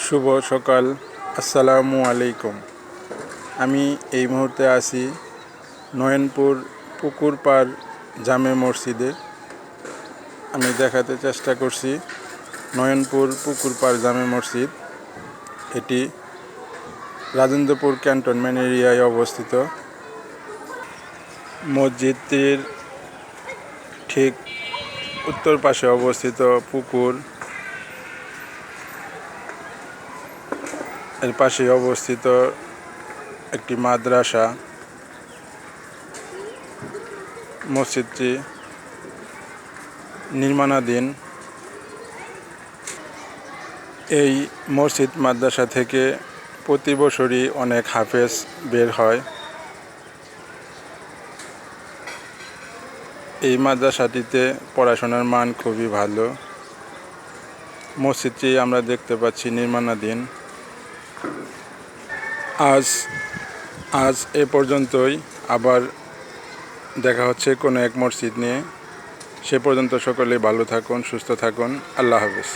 শুভ সকাল, আসসালামু আলাইকুম। আমি এই মুহূর্তে আছি নয়নপুর পুকুরপাড় জামে মসজিদে। আমি দেখাতে চেষ্টা করছি নয়নপুর পুকুরপাড় জামে মসজিদ। এটি রাজেন্দ্রপুর ক্যান্টনমেন্ট এরিয়ায় অবস্থিত। মসজিদটির ঠিক উত্তর পাশে অবস্থিত পুকুর, এর পাশে অবস্থিত একটি মাদ্রাসা। মসজিদটি নির্মাণাধীন। এই মসজিদ মাদ্রাসা থেকে প্রতি বছরই অনেক হাফেজ বের হয়। এই মাদ্রাসাটিতে পড়াশোনার মান খুবই ভালো। মসজিদটি আমরা দেখতে পাচ্ছি নির্মাণাধীন। আজ এ পর্যন্তই। আবার দেখা হচ্ছে কোনো এক মসজিদ নিয়ে। সে পর্যন্ত সকলেই ভালো থাকুন, সুস্থ থাকুন। আল্লাহ হাফেজ।